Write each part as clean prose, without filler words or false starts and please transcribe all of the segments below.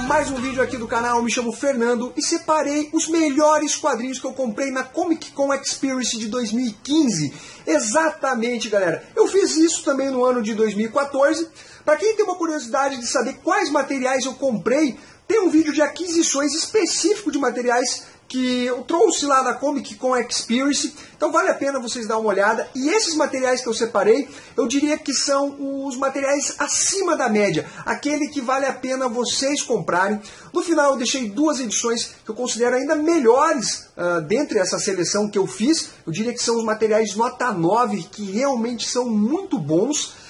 mais um vídeo aqui do canal. Me chamo Fernando e separei os melhores quadrinhos que eu comprei na Comic Con Experience de 2015. Exatamente, galera. Eu fiz isso também no ano de 2014. Para quem tem uma curiosidade de saber quais materiais eu comprei, tem um vídeo de aquisições específico de materiais que eu trouxe lá da Comic Con Experience, então vale a pena vocês dar uma olhada. E esses materiais que eu separei, eu diria que são os materiais acima da média, aquele que vale a pena vocês comprarem. No final eu deixei duas edições que eu considero ainda melhores dentre essa seleção que eu fiz. Eu diria que são os materiais nota 9, que realmente são muito bons.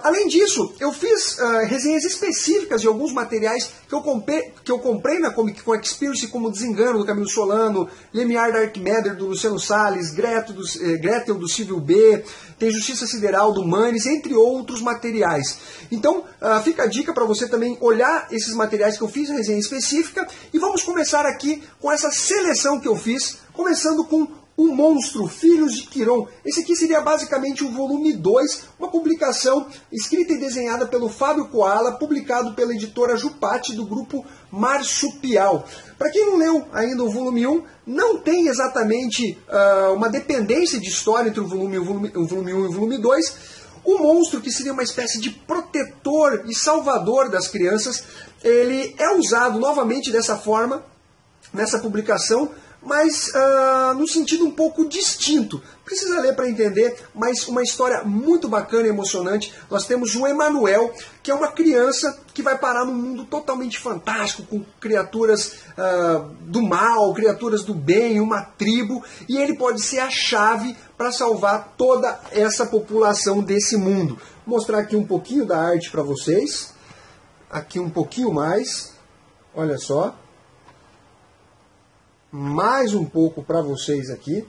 Além disso, eu fiz resenhas específicas de alguns materiais que eu comprei na Comic Con Experience, como Desengano, do Camilo Solano, Lemiar Dark Matter, do Luciano Salles, Gretel, do Civil B, tem Justiça Sideral, do Manes, entre outros materiais. Então, fica a dica para você também olhar esses materiais que eu fiz, resenha específica, e vamos começar aqui com essa seleção que eu fiz, começando com O Monstro, Filhos de Quiron. Esse aqui seria basicamente o volume 2, uma publicação escrita e desenhada pelo Fábio Koala, publicado pela editora Jupati, do grupo Marsupial. Para quem não leu ainda o volume 1, não tem exatamente uma dependência de história entre o volume 1 e o volume 2. O monstro, que seria uma espécie de protetor e salvador das crianças, ele é usado novamente dessa forma, nessa publicação, mas num sentido um pouco distinto. Precisa ler para entender, mas uma história muito bacana e emocionante. Nós temos o Emanuel, que é uma criança que vai parar num mundo totalmente fantástico, com criaturas do mal, criaturas do bem, uma tribo, e ele pode ser a chave para salvar toda essa população desse mundo. Vou mostrar aqui um pouquinho da arte para vocês. Aqui um pouquinho mais. Olha só. Mais um pouco para vocês aqui.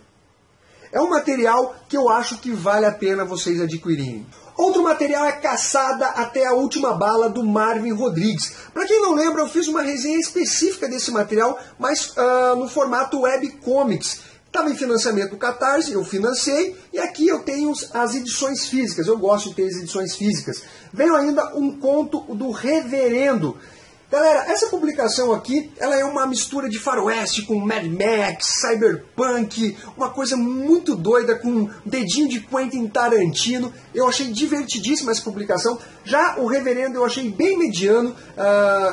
É um material que eu acho que vale a pena vocês adquirirem. Outro material é Caçada até a Última Bala, do Marvin Rodrigues. Para quem não lembra, eu fiz uma resenha específica desse material, mas no formato webcomics. Estava em financiamento do Catarse, eu financei, e aqui eu tenho as edições físicas. Eu gosto de ter as edições físicas. Veio ainda um conto do Reverendo. Galera, essa publicação aqui, ela é uma mistura de faroeste com Mad Max, cyberpunk, uma coisa muito doida com um dedinho de Quentin Tarantino. Eu achei divertidíssima essa publicação. Já o Reverendo eu achei bem mediano.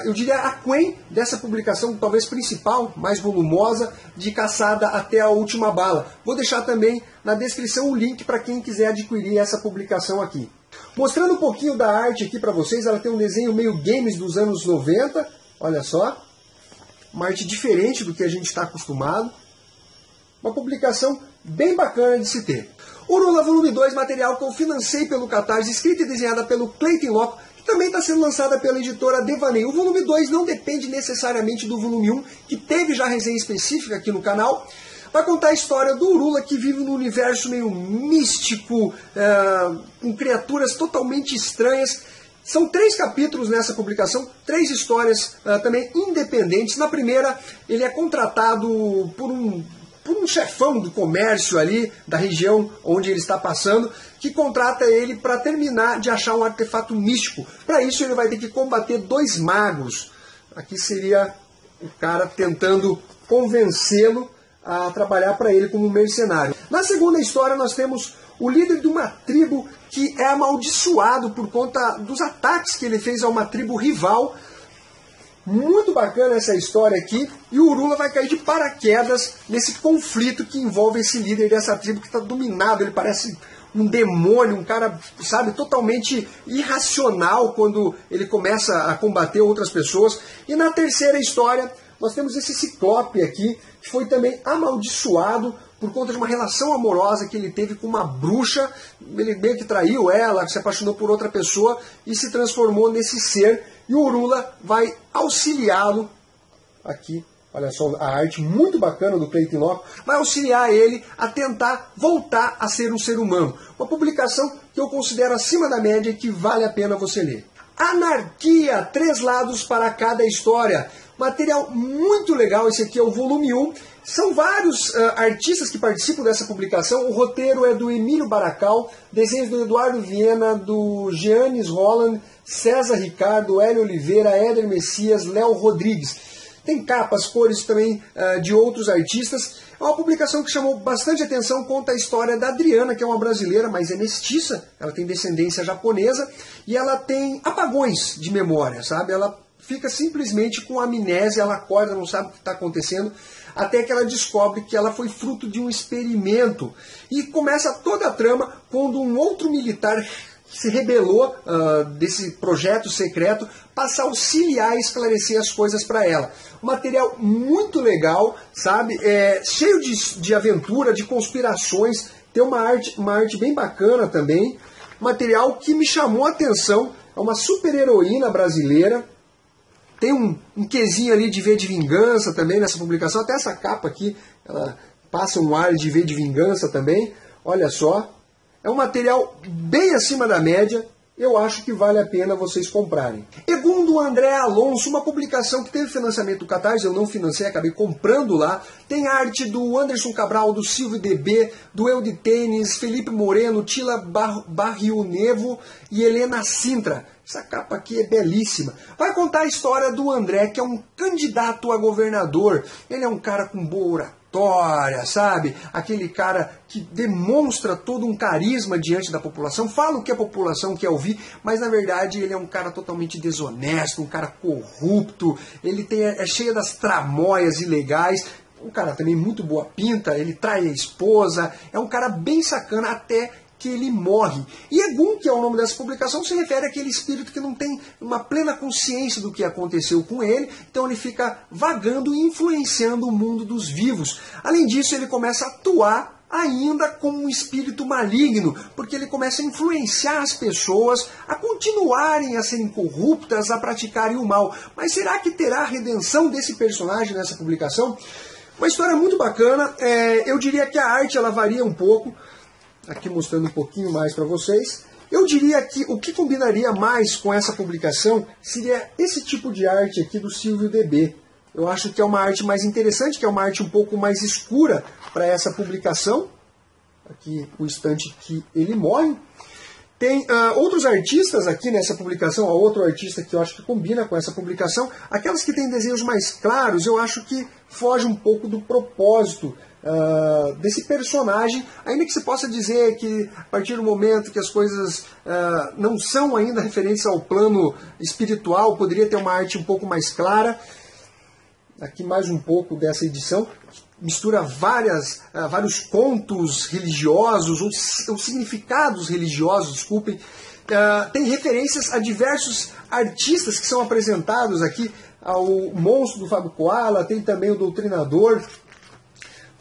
Eu diria a Quen dessa publicação, talvez principal, mais volumosa, de Caçada até a Última Bala. Vou deixar também na descrição o link para quem quiser adquirir essa publicação aqui. Mostrando um pouquinho da arte aqui para vocês, ela tem um desenho meio games dos anos 90, olha só, uma arte diferente do que a gente está acostumado, uma publicação bem bacana de se ter. Urula Volume 2, material que eu financei pelo Catarse, escrita e desenhada pelo Clayton Locke, que também está sendo lançada pela editora Devaneio. O volume 2 não depende necessariamente do volume 1, que teve já resenha específica aqui no canal. Vai contar a história do Urula, que vive num universo meio místico, com criaturas totalmente estranhas. São 3 capítulos nessa publicação, 3 histórias também independentes. Na primeira, ele é contratado por um chefão do comércio ali, da região onde ele está passando, que contrata ele para terminar de achar um artefato místico. Para isso, ele vai ter que combater 2 magos. Aqui seria o cara tentando convencê-lo a trabalhar para ele como um mercenário. Na segunda história nós temos o líder de uma tribo que é amaldiçoado por conta dos ataques que ele fez a uma tribo rival. Muito bacana essa história aqui, e o Urula vai cair de paraquedas nesse conflito que envolve esse líder dessa tribo que está dominado. Ele parece um demônio, um cara, sabe, totalmente irracional quando ele começa a combater outras pessoas. E na terceira história nós temos esse Ciclope aqui, que foi também amaldiçoado por conta de uma relação amorosa que ele teve com uma bruxa. Ele meio que traiu ela, se apaixonou por outra pessoa e se transformou nesse ser. E o Urula vai auxiliá-lo. Aqui, olha só a arte muito bacana do Clayton Locke. Vai auxiliar ele a tentar voltar a ser um ser humano. Uma publicação que eu considero acima da média e que vale a pena você ler. Anarquia, 3 lados para cada história. Material muito legal, esse aqui é o volume 1. São vários artistas que participam dessa publicação. O roteiro é do Emílio Baracal, desenhos do Eduardo Viena, do Giannis Holland, César Ricardo, Hélio Oliveira, Éder Messias, Léo Rodrigues. Tem capas, cores também de outros artistas. É uma publicação que chamou bastante atenção, conta a história da Adriana, que é uma brasileira, mas é mestiça, ela tem descendência japonesa, e ela tem apagões de memória, sabe? Ela fica simplesmente com amnésia, ela acorda, não sabe o que está acontecendo, até que ela descobre que ela foi fruto de um experimento. E começa toda a trama quando um outro militar se rebelou desse projeto secreto, passa a auxiliar e esclarecer as coisas para ela. Um material muito legal, sabe? Cheio de aventura, de conspirações, tem uma arte bem bacana também. Material que me chamou a atenção, é uma super heroína brasileira. Tem um quezinho ali de V de Vingança também nessa publicação, até essa capa aqui, ela passa um ar de V de Vingança também, olha só. É um material bem acima da média, eu acho que vale a pena vocês comprarem. Segundo o André Alonso, uma publicação que teve financiamento do Catarse, eu não financei, acabei comprando lá. Tem arte do Anderson Cabral, do Silvio DB, do Eu de Tênis, Felipe Moreno, Tila Barrionevo e Helena Sintra. Essa capa aqui é belíssima. Vai contar a história do André, que é um candidato a governador. Ele é um cara com boa oratória, sabe? Aquele cara que demonstra todo um carisma diante da população. Fala o que a população quer ouvir, mas na verdade ele é um cara totalmente desonesto, um cara corrupto. Ele é cheio das tramóias ilegais. Um cara também muito boa pinta, ele trai a esposa. É um cara bem sacana até que ele morre. E Egum, que é o nome dessa publicação, se refere àquele espírito que não tem uma plena consciência do que aconteceu com ele, então ele fica vagando e influenciando o mundo dos vivos. Além disso, ele começa a atuar ainda como um espírito maligno, porque ele começa a influenciar as pessoas a continuarem a serem corruptas, a praticarem o mal. Mas será que terá a redenção desse personagem nessa publicação? Uma história muito bacana. Eu diria que a arte ela varia um pouco. Aqui mostrando um pouquinho mais para vocês. Eu diria que o que combinaria mais com essa publicação seria esse tipo de arte aqui do Silvio DB. Eu acho que é uma arte mais interessante, que é uma arte um pouco mais escura para essa publicação. Aqui o instante que ele morre. Tem outros artistas aqui nessa publicação, outro artista que eu acho que combina com essa publicação. Aquelas que têm desenhos mais claros, eu acho que foge um pouco do propósito desse personagem, ainda que se possa dizer que a partir do momento que as coisas não são ainda referentes ao plano espiritual, poderia ter uma arte um pouco mais clara. Aqui mais um pouco dessa edição, mistura vários contos religiosos, ou significados religiosos, desculpem. Tem referências a diversos artistas que são apresentados aqui, ao Monstro do Fábio Koala, tem também o Doutrinador.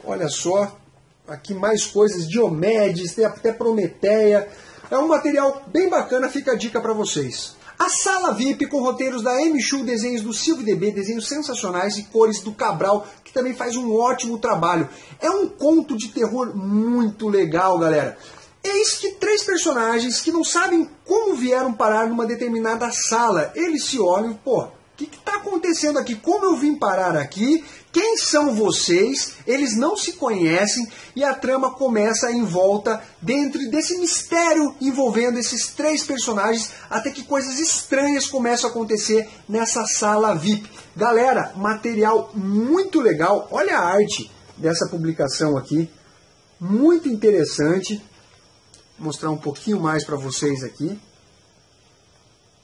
Olha só, aqui mais coisas, Diomedes, tem até Prometeia. É um material bem bacana, fica a dica para vocês. A Sala VIP com roteiros da M. Chu, desenhos do Silvio DB, desenhos sensacionais e cores do Cabral, que também faz um ótimo trabalho. É um conto de terror muito legal, galera. Eis que 3 personagens que não sabem como vieram parar numa determinada sala. Eles se olham e, pô, o que está acontecendo aqui? Como eu vim parar aqui? Quem são vocês? Eles não se conhecem e a trama começa em volta dentro desse mistério envolvendo esses 3 personagens, até que coisas estranhas começam a acontecer nessa sala VIP. Galera, material muito legal. Olha a arte dessa publicação aqui, muito interessante. Vou mostrar um pouquinho mais para vocês aqui.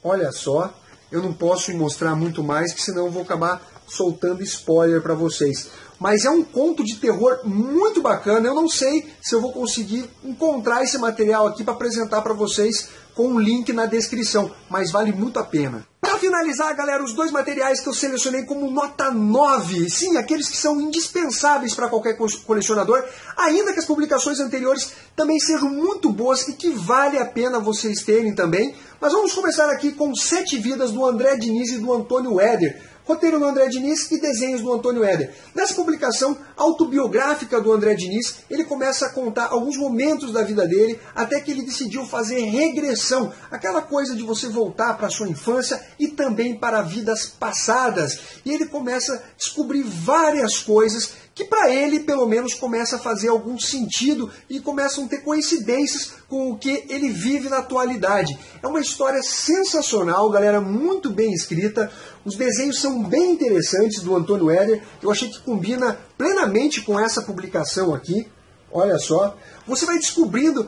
Olha só. Eu não posso mostrar muito mais, que senão eu vou acabar soltando spoiler para vocês. Mas é um conto de terror muito bacana. Eu não sei se eu vou conseguir encontrar esse material aqui para apresentar para vocês com um link na descrição, mas vale muito a pena. Para finalizar, galera, os 2 materiais que eu selecionei como nota 9, sim, aqueles que são indispensáveis para qualquer colecionador, ainda que as publicações anteriores também sejam muito boas e que vale a pena vocês terem também. Mas vamos começar aqui com 7 Vidas do André Diniz e do Antônio Éder. roteiro do André Diniz e desenhos do Antônio Éder. Nessa publicação autobiográfica do André Diniz, ele começa a contar alguns momentos da vida dele, até que ele decidiu fazer regressão, aquela coisa de você voltar para a sua infância e também para vidas passadas. E ele começa a descobrir várias coisas que para ele, pelo menos, começa a fazer algum sentido e começam a ter coincidências com o que ele vive na atualidade. É uma história sensacional, galera, muito bem escrita. Os desenhos são bem interessantes do Antônio Éder. Eu achei que combina plenamente com essa publicação aqui. Olha só. Você vai descobrindo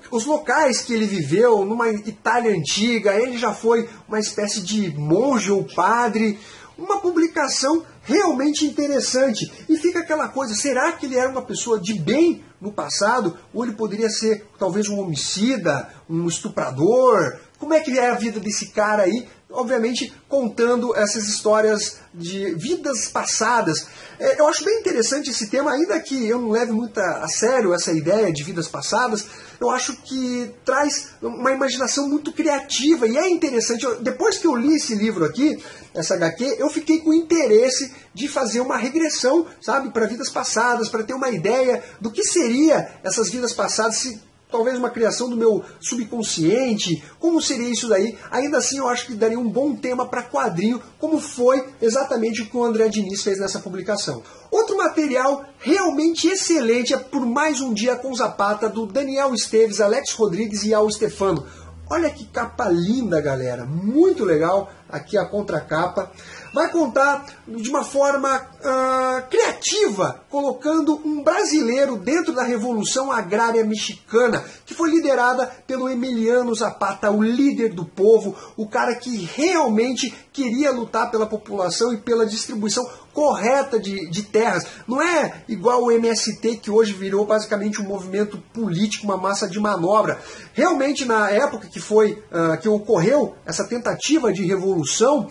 os locais que ele viveu numa Itália antiga. Ele já foi uma espécie de monge ou padre. Uma publicação realmente interessante. E fica aquela coisa, será que ele era uma pessoa de bem no passado? Ou ele poderia ser talvez um homicida, um estuprador? Como é que é a vida desse cara aí? Obviamente contando essas histórias de vidas passadas. Eu acho bem interessante esse tema, ainda que eu não leve muito a sério essa ideia de vidas passadas. Eu acho que traz uma imaginação muito criativa e é interessante. Depois que eu li esse livro aqui, essa HQ, eu fiquei com interesse de fazer uma regressão, sabe, para vidas passadas, para ter uma ideia do que seria essas vidas passadas, se talvez uma criação do meu subconsciente, como seria isso daí? Ainda assim eu acho que daria um bom tema para quadrinho, como foi exatamente o que o André Diniz fez nessa publicação. Outro material realmente excelente é Por Mais Um Dia com Zapata, do Daniel Esteves, Alex Rodrigues e Al Stefano. Olha que capa linda, galera, muito legal, aqui a contracapa. Vai contar de uma forma criativa, colocando um brasileiro dentro da Revolução Agrária Mexicana, que foi liderada pelo Emiliano Zapata, o líder do povo, o cara que realmente queria lutar pela população e pela distribuição correta de terras. Não é igual o MST, que hoje virou basicamente um movimento político, uma massa de manobra. Realmente, na época que ocorreu essa tentativa de revolução,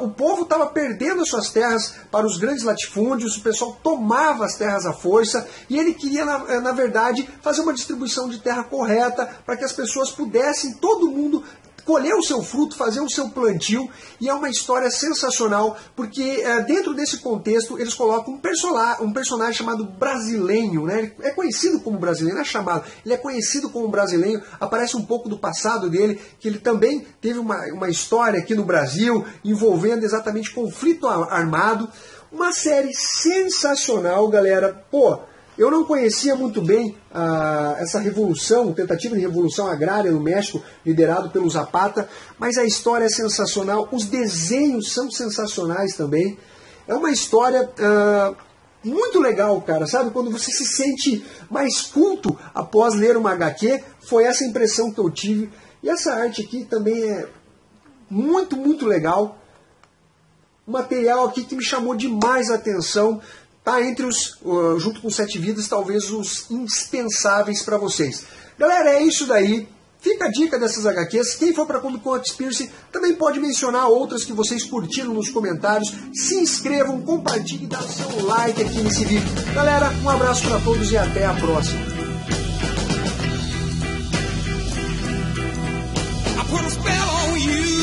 o povo estava perdendo as suas terras para os grandes latifúndios, o pessoal tomava as terras à força e ele queria, na verdade, fazer uma distribuição de terra correta para que as pessoas pudessem, todo mundo, colher o seu fruto, fazer o seu plantio, e é uma história sensacional, porque dentro desse contexto eles colocam um personagem chamado Brasileiro, né? Ele é conhecido como Brasileiro, não é chamado, ele é conhecido como Brasileiro, aparece um pouco do passado dele, que ele também teve uma história aqui no Brasil, envolvendo exatamente conflito armado, uma série sensacional, galera, pô. Eu não conhecia muito bem essa revolução, tentativa de revolução agrária no México, liderado pelo Zapata, mas a história é sensacional, os desenhos são sensacionais também. É uma história muito legal, cara, sabe? Quando você se sente mais culto após ler uma HQ, foi essa impressão que eu tive. E essa arte aqui também é muito, muito legal. Um material aqui que me chamou demais a atenção. Tá entre os, junto com 7 Vidas, talvez os indispensáveis para vocês. Galera, é isso daí. Fica a dica dessas HQs. Quem for para a Comic Con Experience também pode mencionar outras que vocês curtiram nos comentários. Se inscrevam, compartilhem e dá seu like aqui nesse vídeo. Galera, um abraço para todos e até a próxima. I put a spell on you.